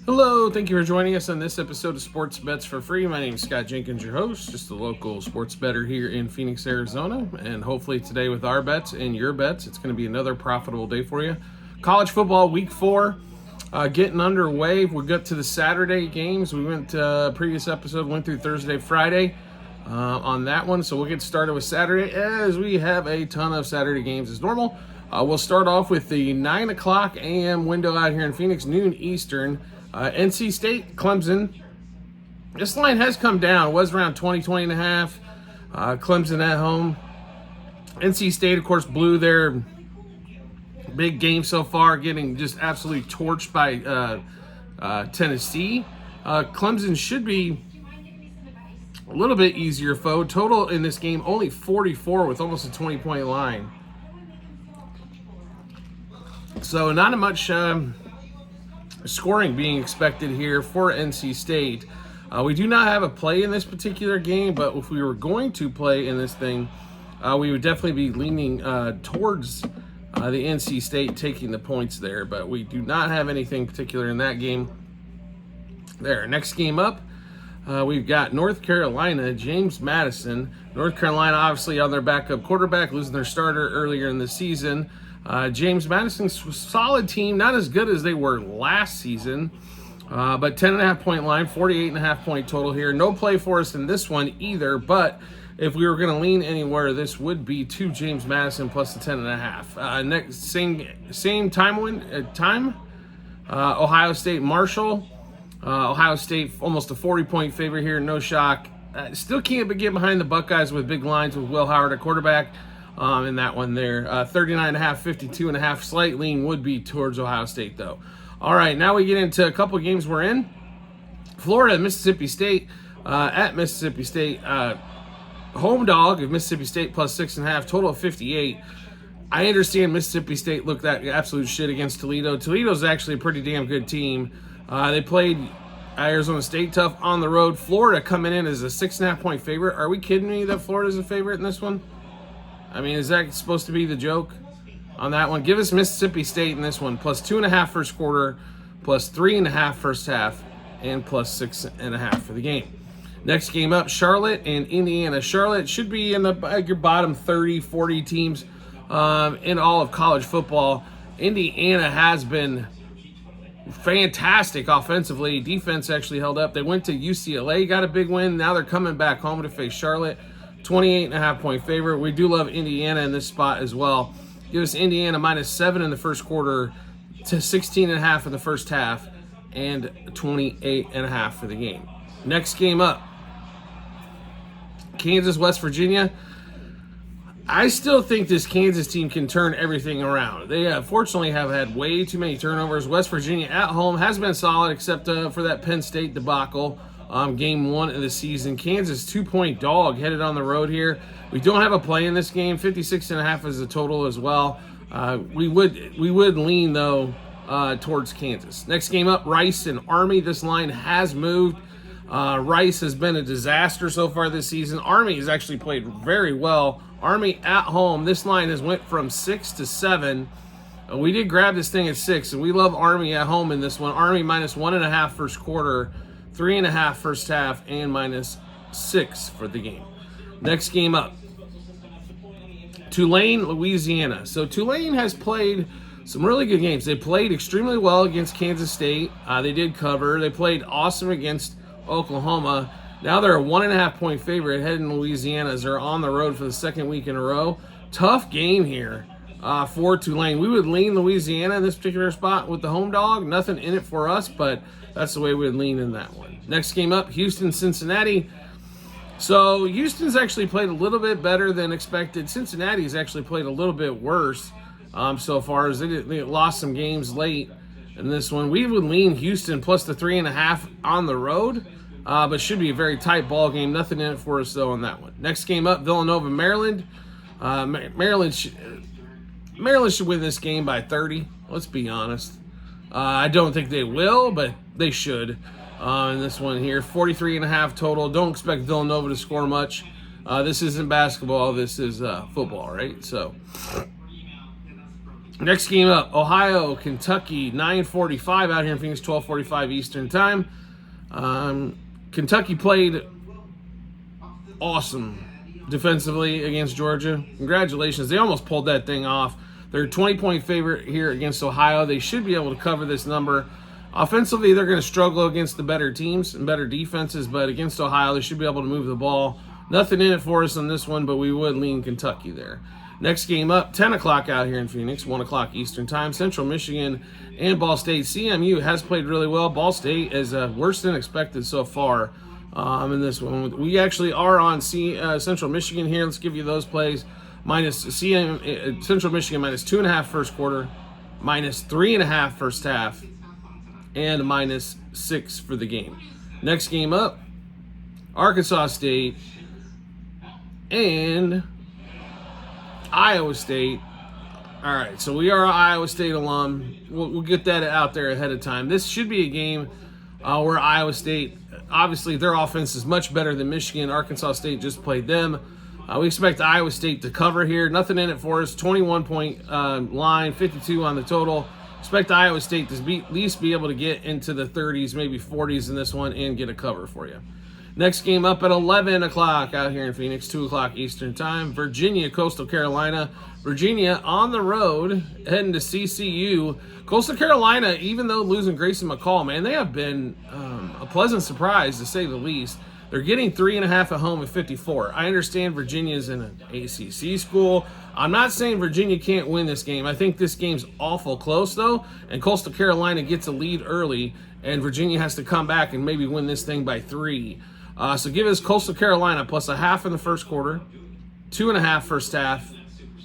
Hello, thank you for joining us on this episode of Sports Bets for Free. My name is Scott Jenkins, your host, just a local sports bettor here in Phoenix, Arizona. And hopefully today with our bets and your bets, it's going to be another profitable day for you. College football week 4 getting underway. We got to the Saturday games. We went previous episode, went through Thursday, Friday on that one. So we'll get started with Saturday as we have a ton of Saturday games as normal. We'll start off with the 9 o'clock a.m. window out here in Phoenix, noon Eastern. NC State, Clemson. This line has come down. It was around 20 and a half. Clemson at home. NC State, of course, blew their big game so far, getting just absolutely torched by Tennessee. Clemson should be a little bit easier foe. Total in this game, only 44 with almost a 20-point line. So not much scoring being expected here for NC State. We do not have a play in this particular game, but if we were going to play in this thing, we would definitely be leaning towards the NC State taking the points there, but we do not have anything particular in that game. There, next game up, we've got North Carolina, James Madison. North Carolina obviously on their backup quarterback, losing their starter earlier in the season. James Madison's solid team, not as good as they were last season, but 10.5 point line, 48.5 point total here. No play for us in this one either, but if we were going to lean anywhere, this would be to James Madison plus the 10.5. Next, same time, Ohio State, Marshall. Ohio State almost a 40-point favorite here, no shock. Still can't get behind the Buckeyes with big lines with Will Howard at quarterback. In that one there, 39.5, 52.5, slight lean would be towards Ohio State though. All right, now we get into a couple games we're in. Florida, Mississippi State, at Mississippi State, home dog of Mississippi State plus 6.5, total of 58. I understand Mississippi State looked that absolute shit against Toledo. Toledo's actually a pretty damn good team. They played Arizona State tough on the road. Florida coming in as a 6.5 point favorite. Are we kidding me that Florida's a favorite in this one? I mean, is that supposed to be the joke on that one? Give us Mississippi State in this one, plus 2.5 first quarter, plus 3.5 first half, and plus 6.5 for the game. Next game up, Charlotte and Indiana. Charlotte should be in your bottom 30, 40 teams in all of college football. Indiana has been fantastic offensively. Defense actually held up. They went to UCLA, got a big win. Now they're coming back home to face Charlotte. 28.5 point favorite. We do love Indiana in this spot as well. Give us Indiana minus 7 in the first quarter to 16.5 in the first half and 28.5 for the game. Next game up, Kansas, West Virginia. I still think this Kansas team can turn everything around. They fortunately have had way too many turnovers. West Virginia at home has been solid except for that Penn State debacle. Game 1 of the season. Kansas 2-point dog headed on the road here. We don't have a play in this game. 56.5 is the total as well. We would lean though towards Kansas. Next game up, Rice and Army. This line has moved. Rice has been a disaster so far this season. Army has actually played very well. Army at home. This line has went from 6 to 7. We did grab this thing at 6, and we love Army at home in this one. Army minus 1.5 first quarter. 3.5 first half and minus 6 for the game. Next game up, Tulane, Louisiana. So Tulane has played some really good games. They played extremely well against Kansas State. They did cover. They played awesome against Oklahoma. Now they're a 1.5 point favorite heading to Louisiana as they're on the road for the second week in a row. Tough game here for Tulane. We would lean Louisiana in this particular spot with the home dog. Nothing in it for us, but that's the way we would lean in that one. Next game up, Houston, Cincinnati. So Houston's actually played a little bit better than expected. Cincinnati's actually played a little bit worse so far as they lost some games late in this one. We would lean Houston plus the 3.5 on the road, but should be a very tight ball game. Nothing in it for us though on that one. Next game up, Villanova, Maryland. Maryland should win this game by 30. Let's be honest. I don't think they will, but they should. In this one here, 43.5 total. Don't expect Villanova to score much. This isn't basketball. This is football, right? So Next game up, Ohio, Kentucky, 9:45 out here in Phoenix, 12:45 Eastern time. Kentucky played awesome defensively against Georgia. Congratulations. They almost pulled that thing off. They're a 20-point favorite here against Ohio. They should be able to cover this number. Offensively, they're going to struggle against the better teams and better defenses, but against Ohio, they should be able to move the ball. Nothing in it for us on this one, but we would lean Kentucky there. Next game up, 10 o'clock out here in Phoenix, 1 o'clock Eastern time. Central Michigan and Ball State. CMU has played really well. Ball State is worse than expected so far in this one. We actually are on Central Michigan here. Let's give you those plays. Central Michigan minus 2.5 first quarter, minus 3.5 first half, and minus 6 for the game. Next game up, Arkansas State and Iowa State. All right, so we are an Iowa State alum. We'll get that out there ahead of time. This should be a game where Iowa State, obviously their offense is much better than Michigan. Arkansas State just played them. We expect Iowa State to cover here. Nothing in it for us. 21-point line, 52 on the total. Expect Iowa State to at least be able to get into the 30s, maybe 40s in this one and get a cover for you. Next game up at 11 o'clock out here in Phoenix, 2 o'clock Eastern time. Virginia, Coastal Carolina. Virginia on the road, heading to CCU. Coastal Carolina, even though losing Grayson McCall, man, they have been a pleasant surprise to say the least. They're getting 3.5 at home at 54. I understand Virginia's in an ACC school. I'm not saying Virginia can't win this game. I think this game's awful close, though, and Coastal Carolina gets a lead early, and Virginia has to come back and maybe win this thing by 3. So give us Coastal Carolina plus 0.5 in the first quarter, 2.5 first half,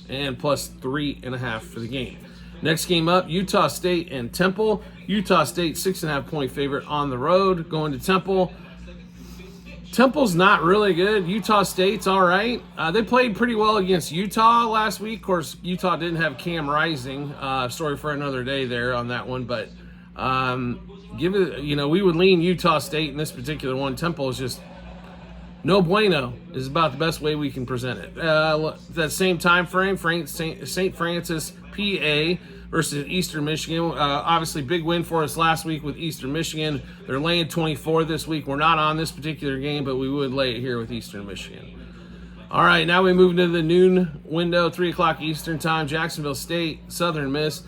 and plus 3.5 for the game. Next game up, Utah State and Temple. Utah State, 6.5-point favorite on the road, going to Temple. Temple's not really good. Utah State's all right. They played pretty well against Utah last week. Of course, Utah didn't have Cam Rising. Story for another day there on that one. But we would lean Utah State in this particular one. Temple is just no bueno. Is about the best way we can present it. That same time frame, St. Francis, PA versus Eastern Michigan. Obviously, big win for us last week with Eastern Michigan. They're laying 24 this week. We're not on this particular game, but we would lay it here with Eastern Michigan. All right, now we move into the noon window, 3 o'clock Eastern time. Jacksonville State, Southern Miss.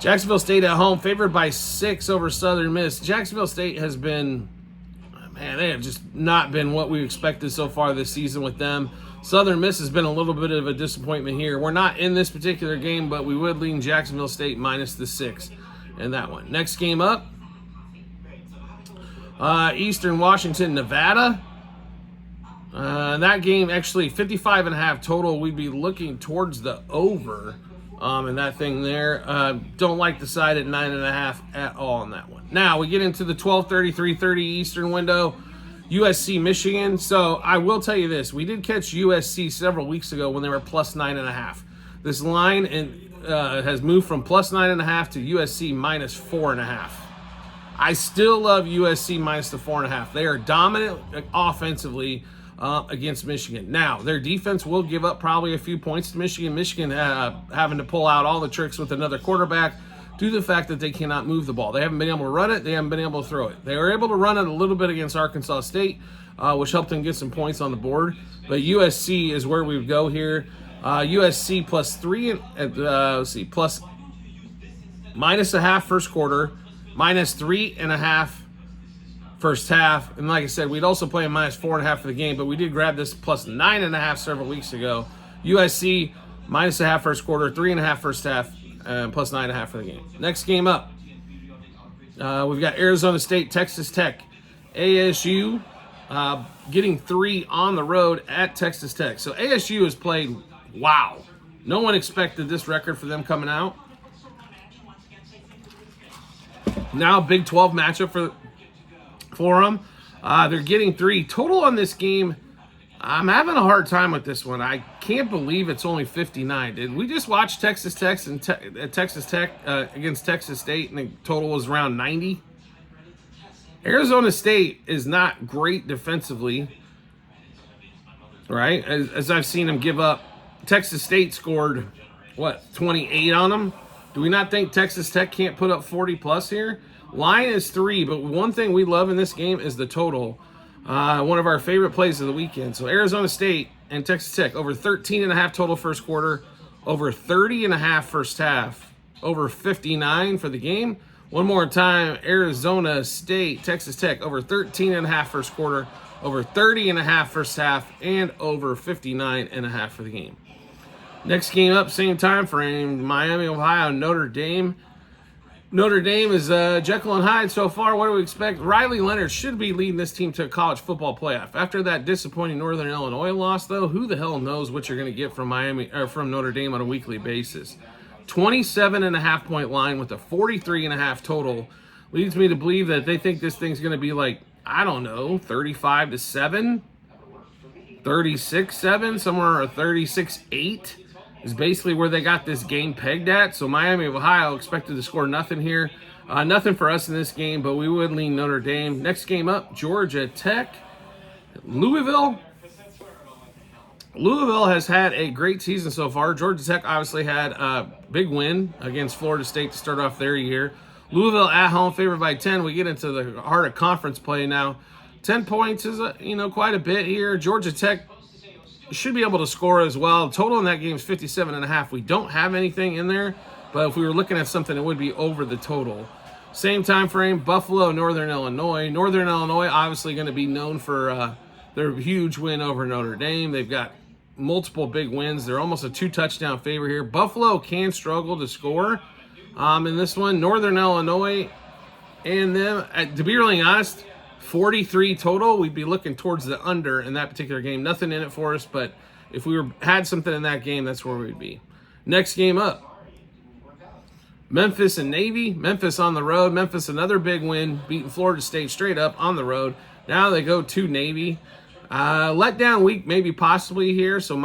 Jacksonville State at home, favored by 6 over Southern Miss. Jacksonville State has been, they have just not been what we expected so far this season with them. Southern Miss has been a little bit of a disappointment here. We're not in this particular game, but we would lean Jacksonville State minus the 6 in that one. Next game up, Eastern Washington, Nevada. That game actually 55.5 total. We'd be looking towards the over in that thing there. Don't like the side at 9.5 at all on that one. Now we get into the 12:30, 3:30 Eastern window. USC, Michigan. So I will tell you this. We did catch USC several weeks ago when they were plus 9.5. This line has moved from plus 9.5 to USC minus 4.5. I still love USC minus the 4.5. They are dominant offensively against Michigan. Now, their defense will give up probably a few points to Michigan. Michigan having to pull out all the tricks with another quarterback due to the fact that they cannot move the ball. They haven't been able to run it. They haven't been able to throw it. They were able to run it a little bit against Arkansas State, which helped them get some points on the board. But USC is where we would go here. USC plus 3, plus minus 0.5 first quarter, minus 3.5 first half. And like I said, we'd also play a minus 4.5 for the game, but we did grab this plus 9.5 several weeks ago. USC minus 0.5 first quarter, 3.5 first half, plus 9.5 for the game. Next game up, we've got Arizona State, Texas Tech. ASU getting 3 on the road at Texas Tech. So ASU has played, wow. No one expected this record for them coming out. Now Big 12 matchup for them. They're getting 3. Total on this game, I'm having a hard time with this one. I can't believe it's only 59. Did we just watch Texas Tech against Texas State and the total was around 90? Arizona State is not great defensively, right? As I've seen them give up. Texas State scored, 28 on them? Do we not think Texas Tech can't put up 40 plus here? Line is 3, but one thing we love in this game is the total. One of our favorite plays of the weekend. So Arizona State and Texas Tech over 13.5 total first quarter, over 30.5 first half, over 59 for the game. One more time, Arizona State, Texas Tech over 13.5 first quarter, over 30.5 first half, and over 59.5 for the game. Next game up, same time frame, Miami, Ohio, Notre Dame. Notre Dame is Jekyll and Hyde so far. What do we expect? Riley Leonard should be leading this team to a college football playoff. After that disappointing Northern Illinois loss, though, who the hell knows what you're going to get from Miami or from Notre Dame on a weekly basis? 27.5 point line with a 43.5 total leads me to believe that they think this thing's going to be like, I don't know, 35-7, 36-7, somewhere, or 36-8. Is basically where they got this game pegged at. So Miami of Ohio expected to score nothing here. Nothing for us in this game, but we would lean Notre Dame. Next game up, Georgia Tech, Louisville. Louisville has had a great season so far. Georgia Tech obviously had a big win against Florida State to start off their year. Louisville at home, favored by 10. We get into the heart of conference play now. 10 points is quite a bit here. Georgia Tech should be able to score as well. Total in that game is 57.5. We don't have anything in there, but if we were looking at something, it would be over the total. Same time frame, Buffalo, Northern Illinois. Northern Illinois obviously going to be known for their huge win over Notre Dame. They've got multiple big wins. They're almost a 2-touchdown favorite here. Buffalo can struggle to score in this one. Northern Illinois and them, to be really honest, 43 total, we'd be looking towards the under in that particular game. Nothing in it for us, but if we had something in that game, that's where we'd be. Next game up, Memphis and Navy. Memphis on the road. Memphis, another big win, beating Florida State straight up on the road. Now they go to Navy. Letdown week, maybe possibly here, so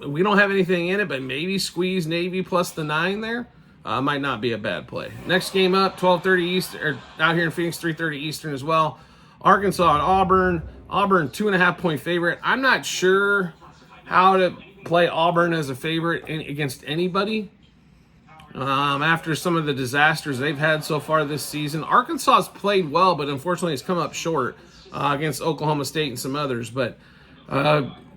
we don't have anything in it, but maybe squeeze Navy plus the 9 there. Might not be a bad play. Next game up, 12:30 Eastern, or out here in Phoenix, 3:30 Eastern as well. Arkansas and Auburn. Auburn, 2.5 point favorite. I'm not sure how to play Auburn as a favorite against anybody. After some of the disasters they've had so far this season. Arkansas has played well, but unfortunately it's come up short against Oklahoma State and some others. But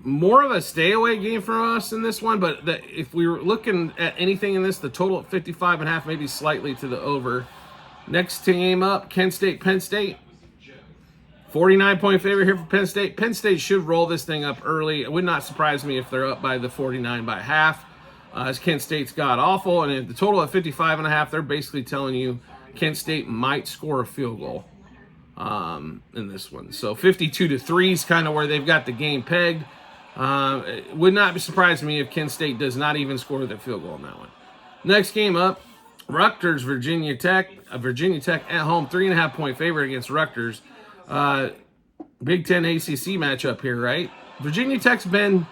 more of a stay-away game for us in this one, but if we were looking at anything in this, the total at 55.5, maybe slightly to the over. Next game up, Kent State, Penn State. 49-point favorite here for Penn State. Penn State should roll this thing up early. It would not surprise me if they're up by the 49 by half, as Kent State's god-awful, and at the total at 55.5, they're basically telling you Kent State might score a field goal in this one. So 52-3 is kind of where they've got the game pegged. It would not be surprising me if Kent State does not even score the field goal in that one. Next game up, Rutgers, Virginia Tech. Virginia Tech at home, 3.5 point favorite against Rutgers. Big Ten ACC matchup here, right? Virginia Tech's been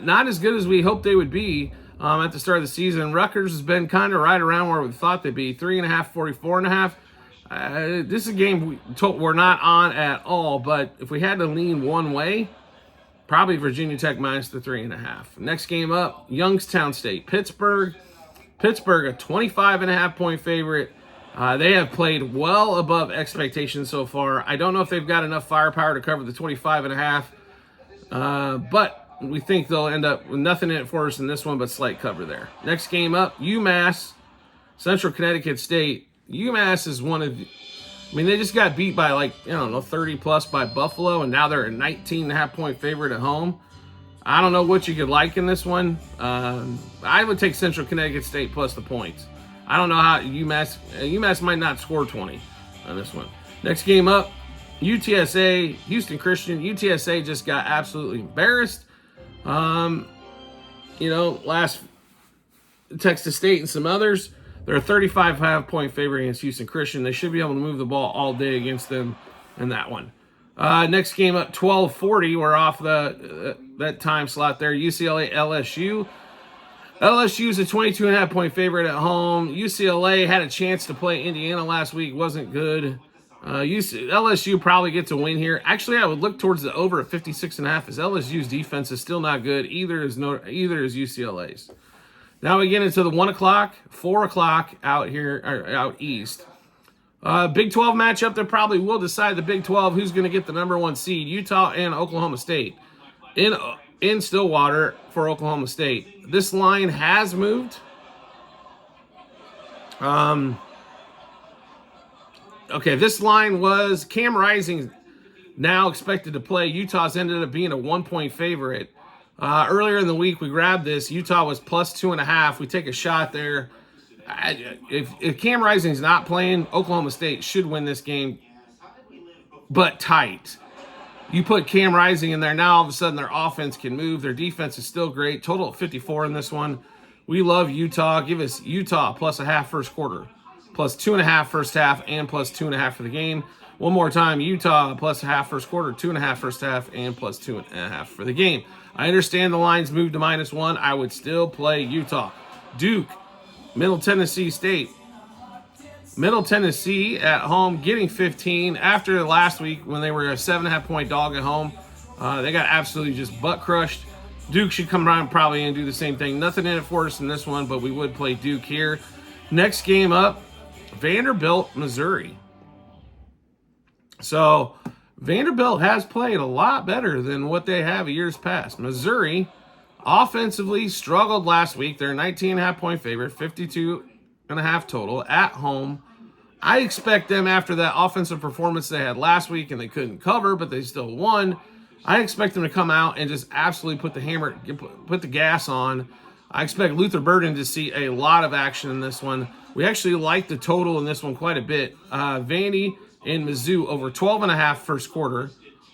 not as good as we hoped they would be at the start of the season. Rutgers has been kind of right around where we thought they'd be, 3.5, 44.5. This is a game we're not on at all, but if we had to lean one way, probably Virginia Tech minus the 3.5. Next game up, Youngstown State, Pittsburgh. Pittsburgh, a 25.5 point favorite. They have played well above expectations so far. I don't know if they've got enough firepower to cover the 25.5, but we think they'll end up with nothing in it for us in this one but slight cover there. Next game up, UMass, Central Connecticut State. UMass is one of, they just got beat by 30 plus by Buffalo, and now they're a 19.5 point favorite at home. I don't know what you could like in this one. I would take Central Connecticut State plus the points. I don't know how UMass might not score 20 on this one. Next game up, UTSA, Houston Christian. UTSA just got absolutely embarrassed. Last Texas State and some others. They're a 35.5 point favorite against Houston Christian. They should be able to move the ball all day against them in that one. Next game up, 12:40. We're off that time slot there. UCLA, LSU. LSU's a 22.5 point favorite at home. UCLA had a chance to play Indiana last week. Wasn't good. LSU probably gets a win here. Actually, I would look towards the over at 56.5 as LSU's defense is still not good. Either is UCLA's. Now we get into the 1 o'clock, 4 o'clock out here, or out east. Big 12 matchup that probably will decide the Big 12 who's going to get the number 1 seed. Utah and Oklahoma State in Stillwater for Oklahoma State. This line has moved. Okay, this line was Cam Rising now expected to play. Utah's ended up being a 1-point favorite. Earlier in the week, we grabbed this. Utah was plus 2.5. We take a shot there. If Cam Rising's not playing, Oklahoma State should win this game, but tight. You put Cam Rising in there, now all of a sudden their offense can move. Their defense is still great. Total of 54 in this one. We love Utah. Give us Utah plus a half first quarter, plus 2.5 first half, and plus 2.5 for the game. One more time, Utah plus a half first quarter, 2.5 first half, and plus 2.5 for the game. I understand the lines moved to -1. I would still play Utah. Duke, Middle Tennessee State. Middle Tennessee at home getting 15 after last week when they were a 7.5-point dog at home. They got absolutely just butt crushed. Duke should come around probably and do the same thing. Nothing in it for us in this one, but we would play Duke here. Next game up, Vanderbilt, Missouri. So Vanderbilt has played a lot better than what they have years past. Missouri offensively struggled last week. They're a 19.5-point favorite, 52.5 total at home. I expect them, after that offensive performance they had last week and they couldn't cover, but they still won, I expect them to come out and just absolutely put the gas on. I expect Luther Burden to see a lot of action in this one. We actually like the total in this one quite a bit. Vandy and Mizzou over 12.5 first quarter,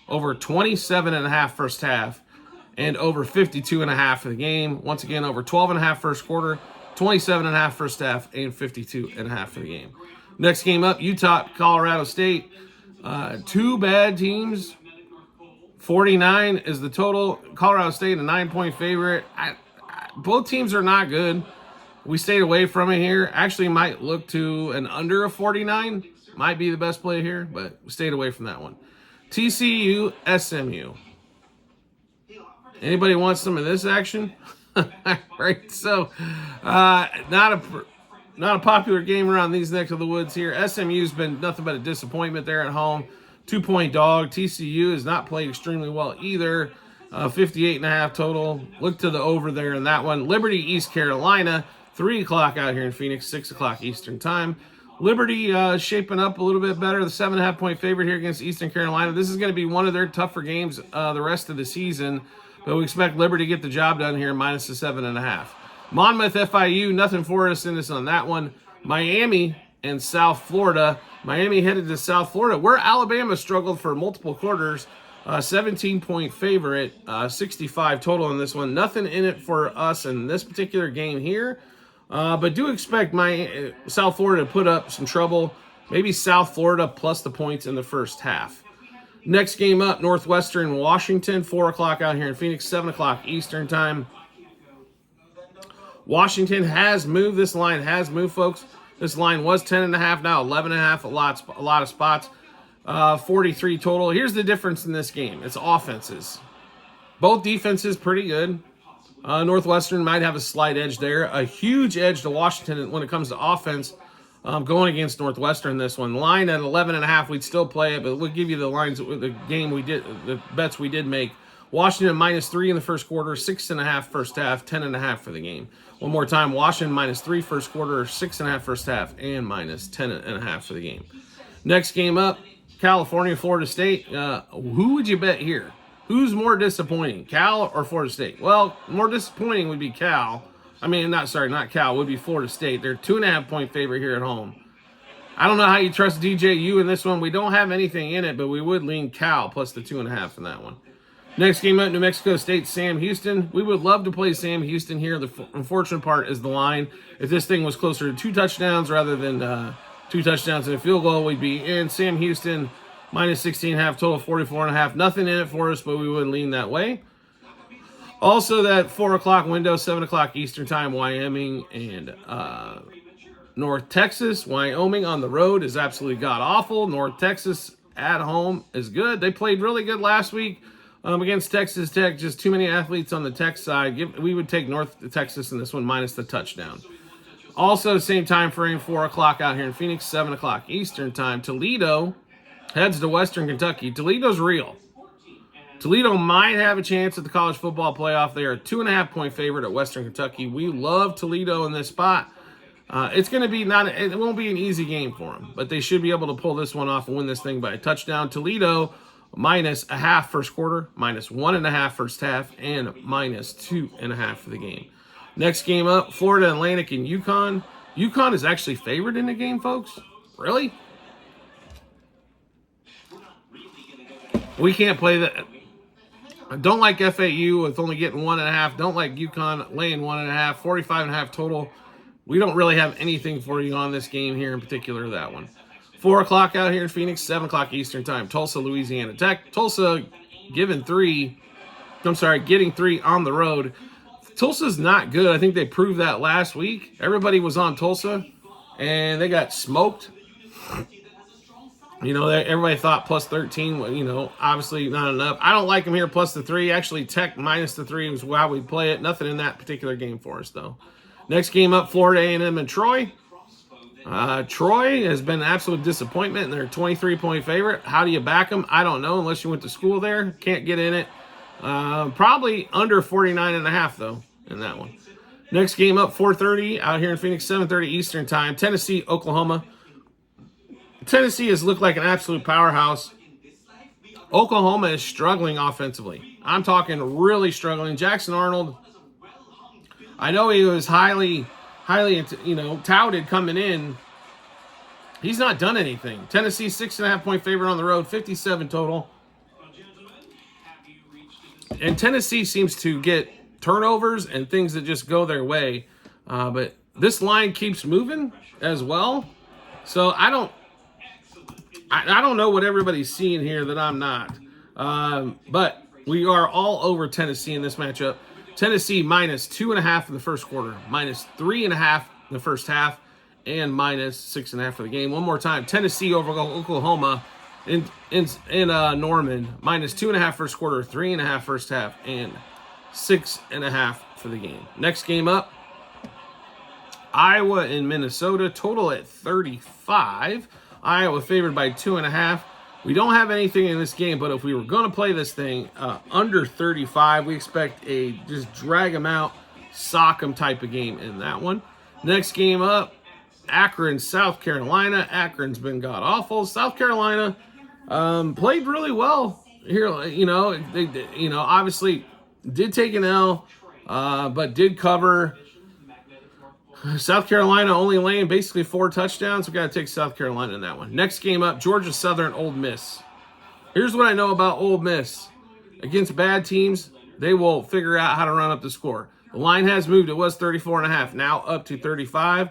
over 27.5 first half, and over 52.5 for the game. Once again, over 12.5 first quarter, 27.5 first half, and 52.5 for the game. Next game up, Utah, Colorado State. Two bad teams. 49 is the total. Colorado State, a 9-point favorite. Both teams are not good. We stayed away from it here. Actually might look to an under of 49. Might be the best play here, but we stayed away from that one. TCU, SMU. Anybody want some of this action? Right, so not a popular game around these necks of the woods here. SMU's been nothing but a disappointment there at home. 2-point dog. TCU has not played extremely well either. 58.5 total. Look to the over there in that one. Liberty, East Carolina. 3 o'clock out here in Phoenix. 6 o'clock Eastern time. Liberty shaping up a little bit better. The 7.5-point favorite here against Eastern Carolina. This is going to be one of their tougher games the rest of the season. But we expect Liberty to get the job done here minus the 7.5. Monmouth, FIU, nothing for us in this on that one. Miami and South Florida. Miami headed to South Florida, where Alabama struggled for multiple quarters. 17-point favorite, 65 total in this one. Nothing in it for us in this particular game here. But do expect South Florida to put up some trouble. Maybe South Florida plus the points in the first half. Next game up, Northwestern, Washington. 4 o'clock out here in Phoenix, 7 o'clock Eastern time. Washington has moved. This line has moved, folks. This line was 10.5, now 11.5. A lot of spots. 43 total. Here's the difference in this game. It's offenses. Both defenses pretty good. Northwestern might have a slight edge there. A huge edge to Washington when it comes to offense. Going against Northwestern this one. Line at 11.5. We'd still play it, but we'll give you the lines with the game we did, the bets we did make. Washington -3 in the first quarter, 6.5 first half, 10.5 for the game. One more time, Washington -3 first quarter, 6.5 first half, and minus 10.5 for the game. Next game up, California, Florida State. Who would you bet here? Who's more disappointing, Cal or Florida State? Well, more disappointing would be Cal. Not Cal, would be Florida State. They're 2.5-point favorite here at home. I don't know how you trust DJU in this one. We don't have anything in it, but we would lean Cal plus the 2.5 in that one. Next game up, New Mexico State, Sam Houston. We would love to play Sam Houston here. The unfortunate part is the line. If this thing was closer to 2 touchdowns rather than 2 touchdowns and a field goal, we'd be in. Sam Houston, -16.5, total 44.5. Nothing in it for us, but we would lean that way. Also, that 4 o'clock window, 7 o'clock Eastern time, Wyoming and North Texas. Wyoming on the road is absolutely god-awful. North Texas at home is good. They played really good last week. Against Texas Tech, just too many athletes on the Tech side. We would take North Texas in this one minus the touchdown. Also, same time frame, 4 o'clock out here in Phoenix, 7 o'clock Eastern time. Toledo heads to Western Kentucky. Toledo's real. Toledo might have a chance at the college football playoff. They are a 2.5-point favorite at Western Kentucky. We love Toledo in this spot. It's going to be it won't be an easy game for them, but they should be able to pull this one off and win this thing by a touchdown. Toledo minus a half first quarter, minus 1.5 first half, and minus 2.5 for the game. Next game up, Florida Atlantic and UConn. UConn is actually favored in the game, folks. Really? We can't play that. I don't like FAU with only getting 1.5. Don't like UConn laying 1.5. 45.5 total. We don't really have anything for you on this game here, in particular that one. 4 o'clock out here in Phoenix, 7 o'clock Eastern time. Tulsa, Louisiana Tech. Tulsa getting 3 on the road. Tulsa's not good. I think they proved that last week. Everybody was on Tulsa, and they got smoked. Everybody thought plus 13, obviously not enough. I don't like them here plus the 3. Actually, Tech minus the 3 was how we play it. Nothing in that particular game for us, though. Next game up, Florida A&M and Troy. Troy has been an absolute disappointment, and they're a 23-point favorite. How do you back them? I don't know, unless you went to school there. Can't get in it. Probably under 49.5, though, in that one. Next game up, 4:30 out here in Phoenix, 7:30 Eastern time. Tennessee, Oklahoma. Tennessee has looked like an absolute powerhouse. Oklahoma is struggling offensively. I'm talking really struggling. Jackson Arnold, I know he was highly, touted coming in. He's not done anything. Tennessee, 6.5-point favorite on the road, 57 total. And Tennessee seems to get turnovers and things that just go their way. But this line keeps moving as well. So I don't know what everybody's seeing here that I'm not. But we are all over Tennessee in this matchup. Tennessee minus 2.5 in the first quarter, minus 3.5 in the first half, and minus 6.5 for the game. One more time. Tennessee over Oklahoma in Norman, minus 2.5 first quarter, 3.5 first half, and 6.5 for the game. Next game up, Iowa and Minnesota, total at 35. Iowa favored by 2.5. We don't have anything in this game, but if we were going to play this thing under 35, we expect a just drag them out, sock them type of game in that one. Next game up, Akron, South Carolina. Akron's been god-awful. South Carolina played really well here. They obviously did take an L, but did cover. South Carolina only laying basically 4 touchdowns. We've got to take South Carolina in that one. Next game up, Georgia Southern, Ole Miss. Here's what I know about Ole Miss. Against bad teams, they will figure out how to run up the score. The line has moved. It was 34.5, now up to 35.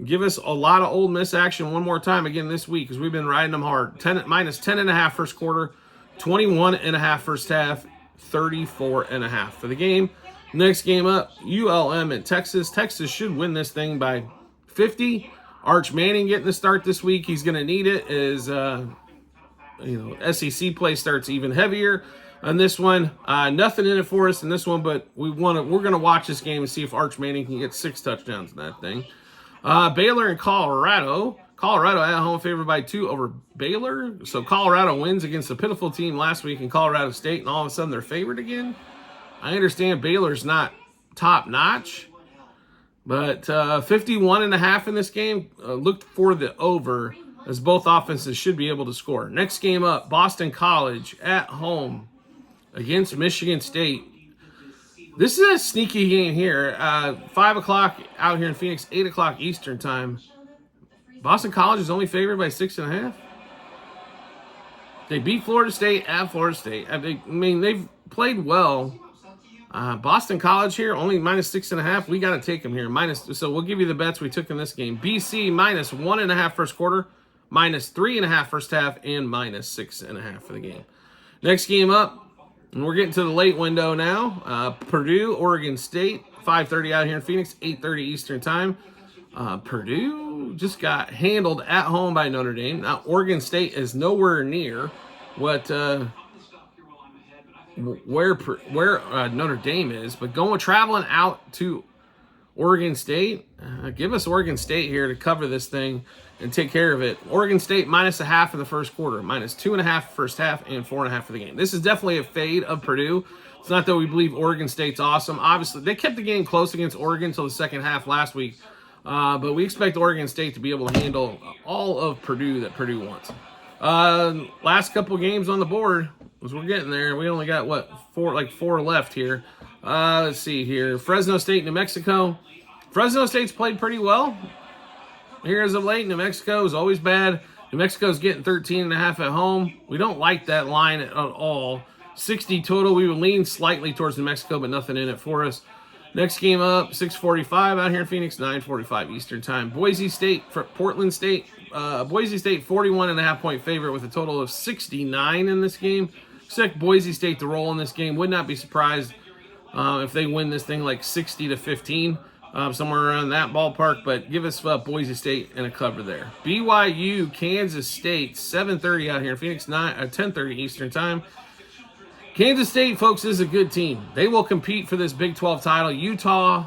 Give us a lot of Ole Miss action one more time again this week because we've been riding them hard. Minus 10.5 first quarter, 21.5 first half, 34.5 for the game. Next game up, ULM at Texas. Texas should win this thing by 50. Arch Manning getting the start this week. He's going to need it as SEC play starts even heavier. On this one, nothing in it for us in this one, but we're going to watch this game and see if Arch Manning can get 6 touchdowns in that thing. Baylor and Colorado. Colorado at home favored by 2 over Baylor. So Colorado wins against a pitiful team last week in Colorado State, and all of a sudden they're favored again. I understand Baylor's not top notch, but 51.5 in this game. Looked for the over as both offenses should be able to score. Next game up, Boston College at home against Michigan State. This is a sneaky game here. 5 o'clock out here in Phoenix, 8 o'clock Eastern time. Boston College is only favored by 6.5. They beat Florida State at Florida State. They've played well. Boston College here, only minus 6.5. We got to take them here. So we'll give you the bets we took in this game. BC minus 1.5 first quarter, minus 3.5 first half, and minus 6.5 for the game. Next game up, and we're getting to the late window now. Purdue, Oregon State, 5:30 out here in Phoenix, 8:30 Eastern time. Purdue just got handled at home by Notre Dame. Now, Oregon State is nowhere near what where Notre Dame is, but traveling out to Oregon State. Give us Oregon State here to cover this thing and take care of it. Oregon State minus a half in the first quarter, minus 2.5 first half, and 4.5 for the game. This is definitely a fade of Purdue. It's not that we believe Oregon State's awesome. Obviously, they kept the game close against Oregon until the second half last week. But we expect Oregon State to be able to handle all of Purdue that Purdue wants. Last couple games on the board, as we're getting there, we only got, four left here. Let's see here. Fresno State, New Mexico. Fresno State's played pretty well here as of late. New Mexico is always bad. New Mexico's getting 13.5 at home. We don't like that line at all. 60 total. We would lean slightly towards New Mexico, but nothing in it for us. Next game up, 6:45 out here in Phoenix, 9:45 Eastern time. Boise State, Portland State. Boise State, 41.5 point favorite with a total of 69 in this game. Expect Boise State to roll in this game. Would not be surprised if they win this thing like 60-15, somewhere around that ballpark. But give us Boise State and a cover there. BYU, Kansas State, 7:30 out here in Phoenix, 10:30 Eastern time. Kansas State, folks, is a good team. They will compete for this Big 12 title. Utah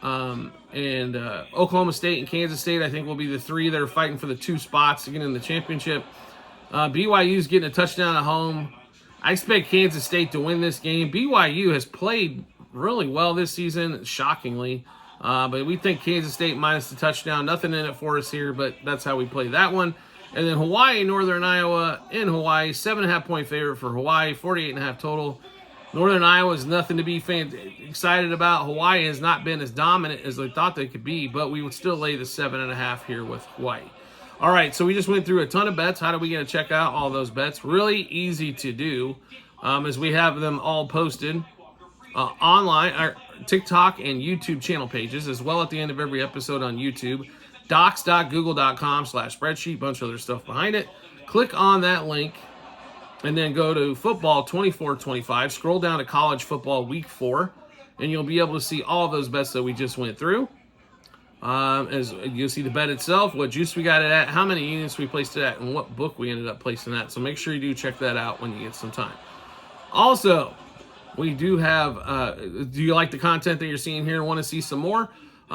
and Oklahoma State and Kansas State, I think, will be the three that are fighting for the 2 spots to get in the championship. BYU's getting a touchdown at home. I expect Kansas State to win this game. BYU has played really well this season, shockingly. But we think Kansas State minus the touchdown. Nothing in it for us here, but that's how we play that one. And then Hawaii, Northern Iowa in Hawaii, 7.5 point favorite for Hawaii, 48.5 total. Northern Iowa is nothing to be excited about. Hawaii has not been as dominant as they thought they could be, but we would still lay the 7.5 here with Hawaii. All right, so we just went through a ton of bets. How do we get to check out all those bets? Really easy to do, as we have them all posted online, our TikTok and YouTube channel pages, as well at the end of every episode on YouTube. Docs.google.com/spreadsheet, bunch of other stuff behind it. Click on that link and then go to football 24-25. Scroll down to college football week 4, and you'll be able to see all of those bets that we just went through. As you'll see the bet itself, what juice we got it at, how many units we placed it at, and what book we ended up placing that. So make sure you do check that out when you get some time. Also, we do have, do you like the content that you're seeing here and want to see some more?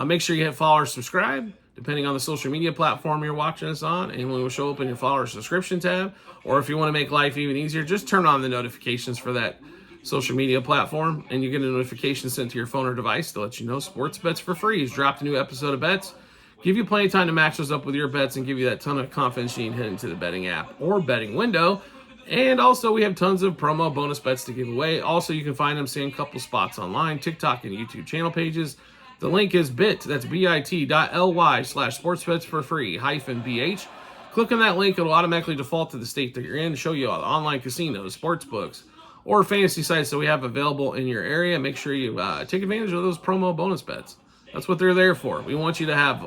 Make sure you hit follow or subscribe, depending on the social media platform you're watching us on, and we will show up in your follow or subscription tab. Or if you want to make life even easier, just turn on the notifications for that social media platform, and you get a notification sent to your phone or device to let you know sports bets for free. He's dropped a new episode of bets. Give you plenty of time to match those up with your bets and give you that ton of confidence you need heading into the betting app or betting window. And also, we have tons of promo bonus bets to give away. Also, you can find them seeing a couple spots online, TikTok and YouTube channel pages. The link is bit.ly/sportsbets for free -BH. Click on that link. It'll automatically default to the state that you're in, show you all the online casinos, sports books, or fantasy sites that we have available in your area. Make sure you take advantage of those promo bonus bets. That's what they're there for. We want you to have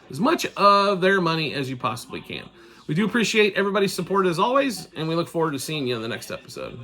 as much of their money as you possibly can. We do appreciate everybody's support as always, and we look forward to seeing you in the next episode.